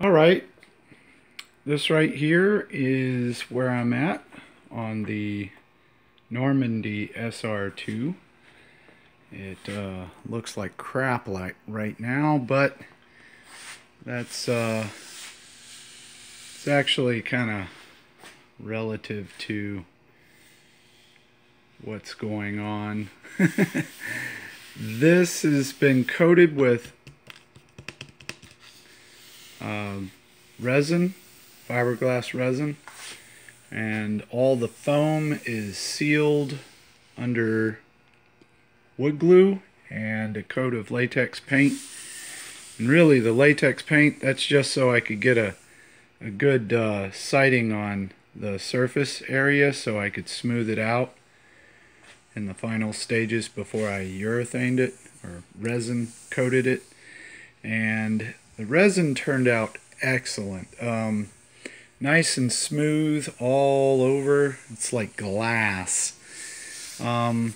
Alright, this right here is where I'm at on the Normandy SR2. It looks like crap right now, but that's it's actually kind of relative to what's going on. This has been coated with resin, fiberglass resin, and all the foam is sealed under wood glue and a coat of latex paint. And really the latex paint, that's just so I could get a good siding on the surface area so I could smooth it out in the final stages before I urethaned it or resin coated it. And the resin turned out excellent. Nice and smooth all over. It's like glass. And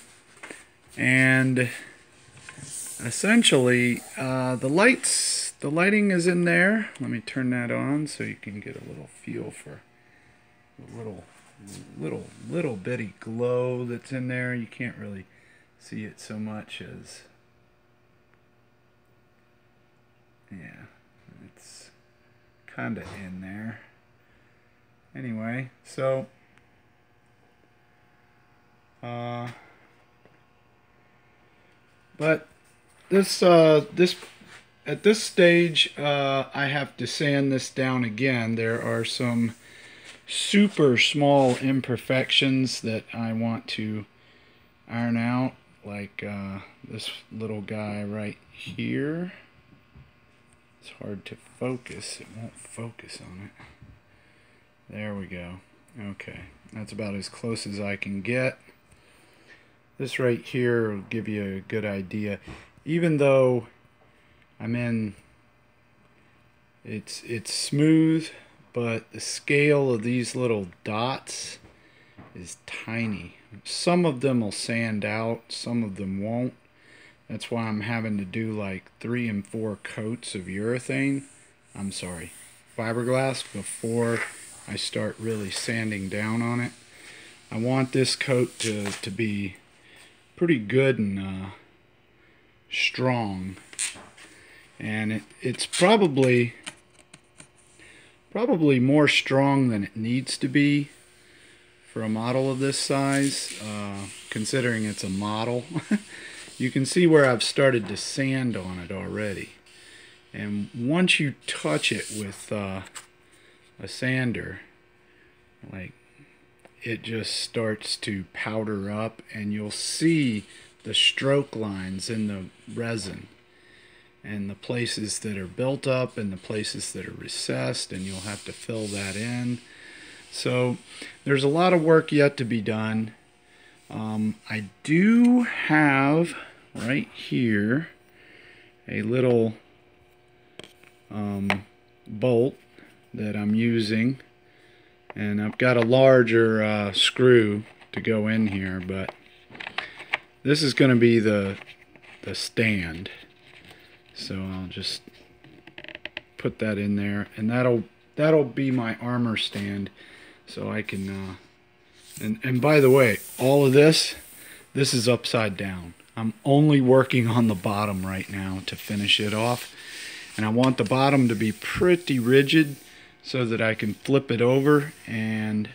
essentially the lighting is in there. Let me turn that on so you can get a little feel for the little bitty glow that's in there. You can't really see it so much as, yeah, it's kind of in there. Anyway, so but this at this stage I have to sand this down again. There are some super small imperfections that I want to iron out, like this little guy right here. It's hard to focus. It won't focus on it. There we go. Okay, that's about as close as I can get. This right here will give you a good idea. Even though it's smooth, but the scale of these little dots is tiny. Some of them will sand out, some of them won't. That's why I'm having to do like 3 and 4 coats of fiberglass before I start really sanding down on it. I want this coat to be pretty good and strong, and it's probably more strong than it needs to be for a model of this size, considering it's a model. You can see where I've started to sand on it already, and once you touch it with a sander, like, it just starts to powder up, and you'll see the stroke lines in the resin and the places that are built up and the places that are recessed, and you'll have to fill that in. So there's a lot of work yet to be done. I do have right here a little bolt that I'm using, and I've got a larger screw to go in here, but this is going to be the stand. So I'll just put that in there, and that'll be my armor stand, so I can and by the way, all of this is upside down. I'm only working on the bottom right now to finish it off, and I want the bottom to be pretty rigid so that I can flip it over, and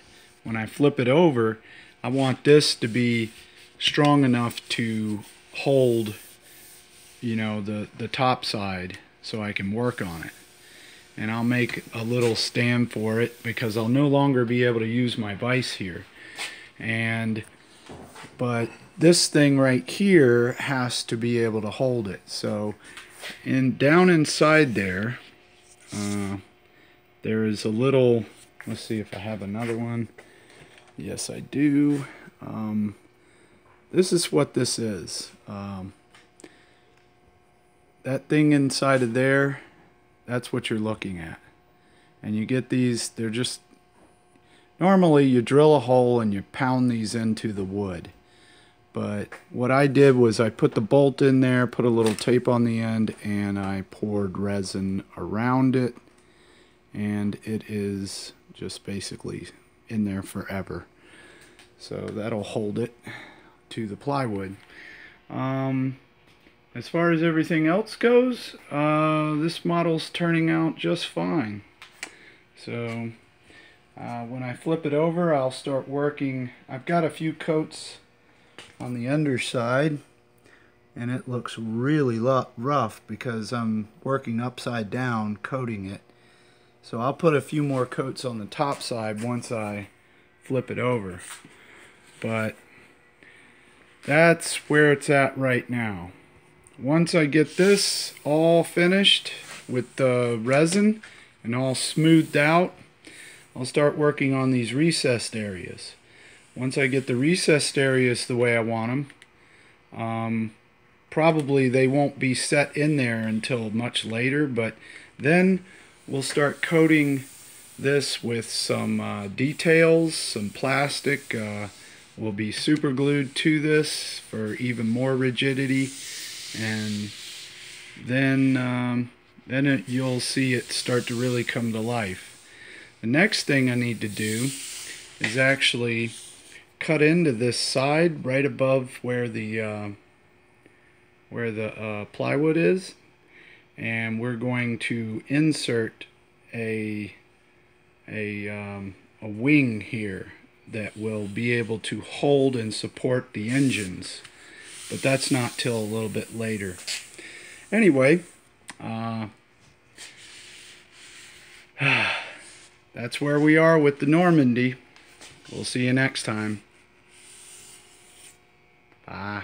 when I flip it over, I want this to be strong enough to hold, you know, the top side so I can work on it. And I'll make a little stand for it because I'll no longer be able to use my vise here. But this thing right here has to be able to hold it. So down inside there, there is a little, let's see if I have another one. Yes, I do. This is what this is. That thing inside of there, that's what you're looking at. And you get these, they're just, normally you drill a hole and you pound these into the wood. But what I did was I put the bolt in there, put a little tape on the end, and I poured resin around it and it is just basically in there forever. So that'll hold it to the plywood. As far as everything else goes, this model's turning out just fine. So when I flip it over, I'll start working. I've got a few coats on the underside, and it looks really rough because I'm working upside down coating it. So I'll put a few more coats on the top side once I flip it over. But that's where it's at right now. Once I get this all finished with the resin and all smoothed out, I'll start working on these recessed areas. Once I get the recessed areas the way I want them, probably they won't be set in there until much later, but then we'll start coating this with some details, some plastic. Will be super glued to this for even more rigidity, and then you'll see it start to really come to life. The next thing I need to do is actually cut into this side right above where the plywood is, and we're going to insert a wing here that will be able to hold and support the engines, but that's not till a little bit later. Anyway, that's where we are with the Normandy. We'll see you next time. Bye.